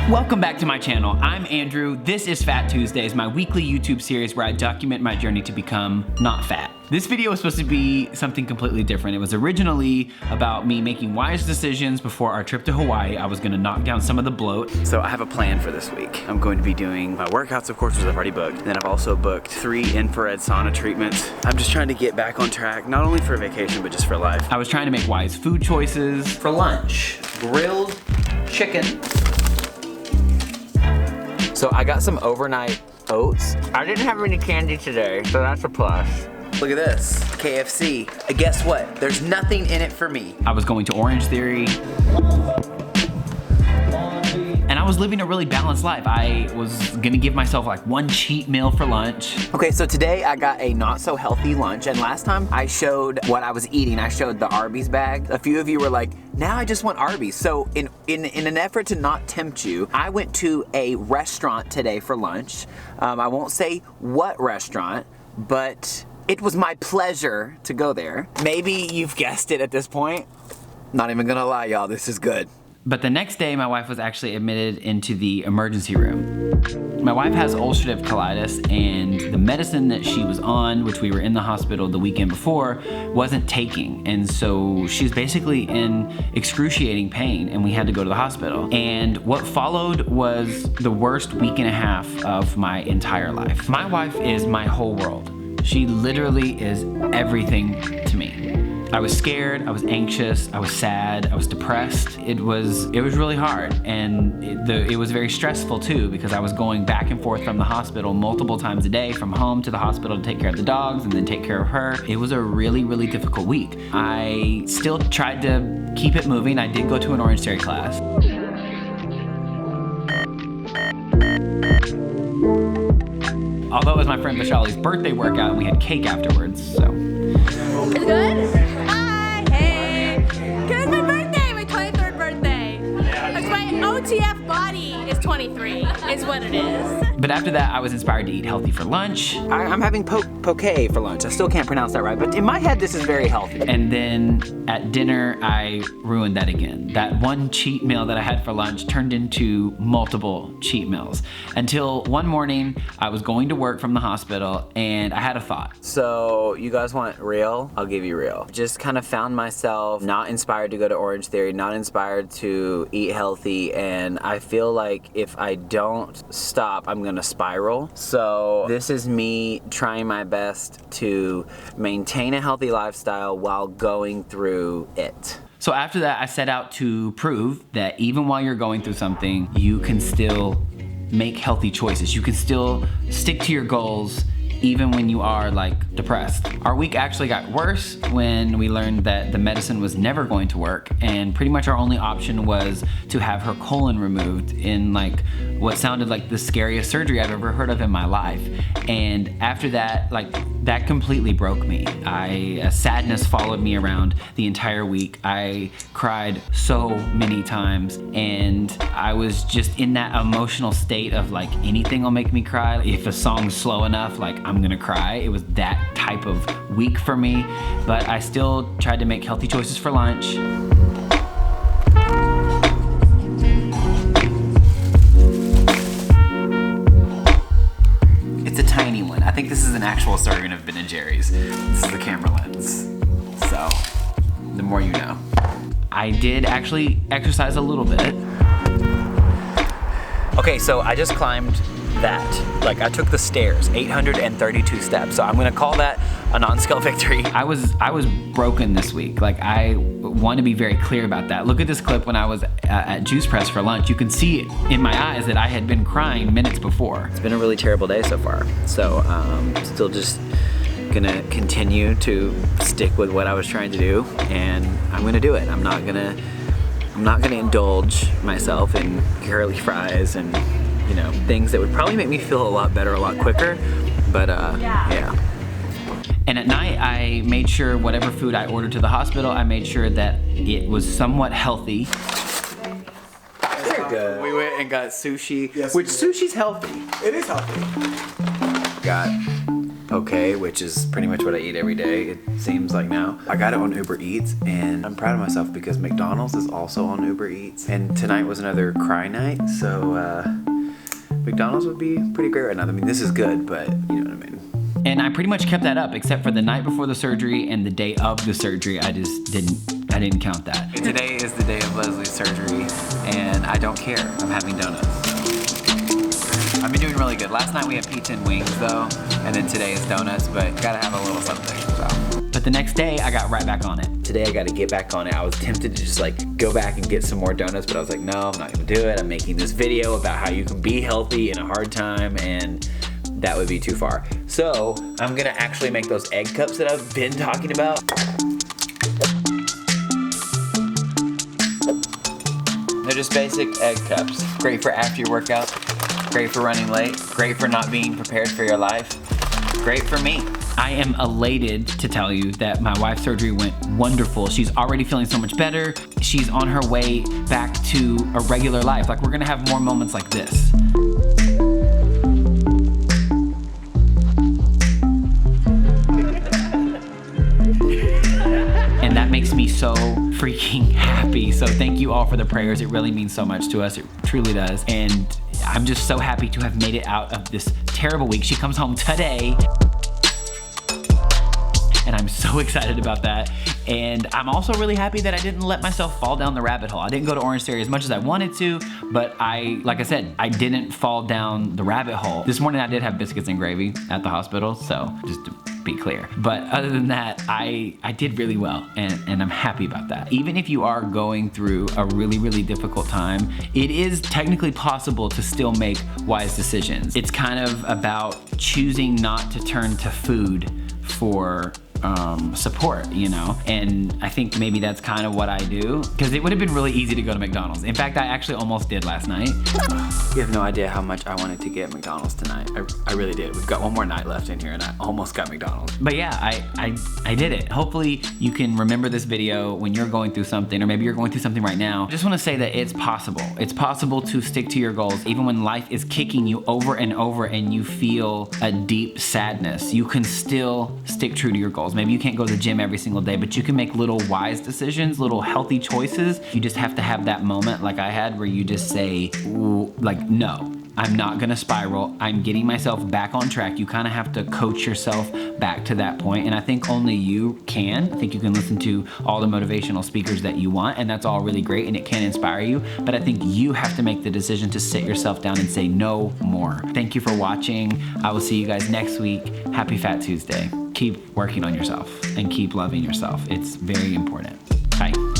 Welcome back to my channel. I'm Andrew. This is Fat Tuesdays, my weekly YouTube series where I document my journey to become not fat. This video was supposed to be something completely different. It was originally about me making wise decisions before our trip to Hawaii. I was gonna knock down some of the bloat. So I have a plan for this week. I'm going to be doing my workouts, of course, which I've already booked. And then I've also booked 3 infrared sauna treatments. I'm just trying to get back on track, not only for vacation, but just for life. I was trying to make wise food choices. For lunch, grilled chicken. So I got some overnight oats. I didn't have any candy today, so that's a plus. Look at this, KFC. And guess what? There's nothing in it for me. I was going to Orangetheory. And I was living a really balanced life. I was gonna give myself like 1 cheat meal for lunch. Okay, so today I got a not so healthy lunch, and last time I showed what I was eating, I showed the Arby's bag. A few of you were like, now I just want Arby's. So in an effort to not tempt you, I went to a restaurant today for lunch. I won't say what restaurant, but it was my pleasure to go there. Maybe you've guessed it at this point. Not even gonna lie, y'all, this is good. But the next day, my wife was actually admitted into the emergency room. My wife has ulcerative colitis, and the medicine that she was on, which we were in the hospital the weekend before, wasn't taking. And so she's basically in excruciating pain, and we had to go to the hospital. And what followed was the worst week and a half of my entire life. My wife is my whole world. She literally is everything to me. I was scared, I was anxious, I was sad, I was depressed. It was really hard, and it was very stressful too, because I was going back and forth from the hospital multiple times a day, from home to the hospital to take care of the dogs and then take care of her. It was a really difficult week. I still tried to keep it moving. I did go to an Orangetheory class. Although it was my friend Vishali's birthday workout, and we had cake afterwards, so. It's good? Hi, hey. It's my birthday, my 23rd birthday. Like my OTF body is 23, is what it is. But after that, I was inspired to eat healthy for lunch. I'm having poke for lunch. I still can't pronounce that right, but in my head, this is very healthy. And then at dinner, I ruined that again. That 1 cheat meal that I had for lunch turned into multiple cheat meals. Until one morning, I was going to work from the hospital, and I had a thought. So you guys want real? I'll give you real. Just kind of found myself not inspired to go to Orangetheory, not inspired to eat healthy, and I feel like if I don't stop, I'm gonna spiral. So this is me trying my best to maintain a healthy lifestyle while going through it. So after that, I set out to prove that even while you're going through something, you can still make healthy choices. You can still stick to your goals even when you are like depressed. Our week actually got worse when we learned that the medicine was never going to work, and pretty much our only option was to have her colon removed in like what sounded like the scariest surgery I've ever heard of in my life. And after that, like that completely broke me. Sadness followed me around the entire week. I cried so many times, and I was just in that emotional state of like anything will make me cry. If a song's slow enough, like I'm gonna cry. It was that type of week for me, but I still tried to make healthy choices for lunch. It's a tiny one. I think this is an actual serving of Ben & Jerry's. This is the camera lens. So, the more you know. I did actually exercise a little bit. Okay, so I just climbed that. Like I took the stairs, 832 steps. So I'm gonna call that a non-scale victory. I was broken this week. Like I want to be very clear about that. Look at this clip when I was at Juice Press for lunch. You can see in my eyes that I had been crying minutes before. It's been a really terrible day so far. So still just gonna continue to stick with what I was trying to do, and I'm gonna do it. I'm not gonna indulge myself in curly fries and, you know, things that would probably make me feel a lot better a lot quicker, but yeah. And at night, I made sure whatever food I ordered to the hospital, I made sure that it was somewhat healthy. Very good. We went and got sushi, yes, which sushi's healthy. It is healthy. Got poke, which is pretty much what I eat every day, it seems like now. I got it on Uber Eats, and I'm proud of myself because McDonald's is also on Uber Eats. And tonight was another cry night, so McDonald's would be pretty great right now. I mean, this is good, but you know what I mean. And I pretty much kept that up, except for the night before the surgery and the day of the surgery. I didn't count that. Today is the day of Leslie's surgery, and I don't care. I'm having donuts. So. I've been doing really good. Last night we had pizza and wings though, and then today is donuts, but gotta have a little something, so. But the next day I got right back on it. Today I gotta get back on it. I was tempted to just like go back and get some more donuts, but I was like, no, I'm not gonna do it. I'm making this video about how you can be healthy in a hard time, and that would be too far. So I'm gonna actually make those egg cups that I've been talking about. They're just basic egg cups. Great for after your workout, great for running late, great for not being prepared for your life, great for me. I am elated to tell you that my wife's surgery went wonderful. She's already feeling so much better. She's on her way back to a regular life. Like, we're gonna have more moments like this. And that makes me so freaking happy. So thank you all for the prayers. It really means so much to us. It truly does. And I'm just so happy to have made it out of this terrible week. She comes home today. And I'm so excited about that. And I'm also really happy that I didn't let myself fall down the rabbit hole. I didn't go to Orangetheory as much as I wanted to, but like I said, I didn't fall down the rabbit hole. This morning I did have biscuits and gravy at the hospital, so just to be clear. But other than that, I did really well, and I'm happy about that. Even if you are going through a really, really difficult time, it is technically possible to still make wise decisions. It's kind of about choosing not to turn to food for support, you know? And I think maybe that's kind of what I do, because it would have been really easy to go to McDonald's. In fact, I actually almost did last night. You have no idea how much I wanted to get McDonald's tonight. I really did. We've got one more night left in here and I almost got McDonald's. But yeah, I did it. Hopefully you can remember this video when you're going through something, or maybe you're going through something right now. I just want to say that it's possible. It's possible to stick to your goals even when life is kicking you over and over and you feel a deep sadness. You can still stick true to your goals. Maybe you can't go to the gym every single day, but you can make little wise decisions, little healthy choices. You just have to have that moment like I had where you just say, ooh, like, no, I'm not gonna spiral. I'm getting myself back on track. You kind of have to coach yourself back to that point, and I think only you can. I think you can listen to all the motivational speakers that you want, and that's all really great, and it can inspire you, but I think you have to make the decision to sit yourself down and say no more. Thank you for watching. I will see you guys next week. Happy Fat Tuesday. Keep working on yourself and keep loving yourself. It's very important. Bye.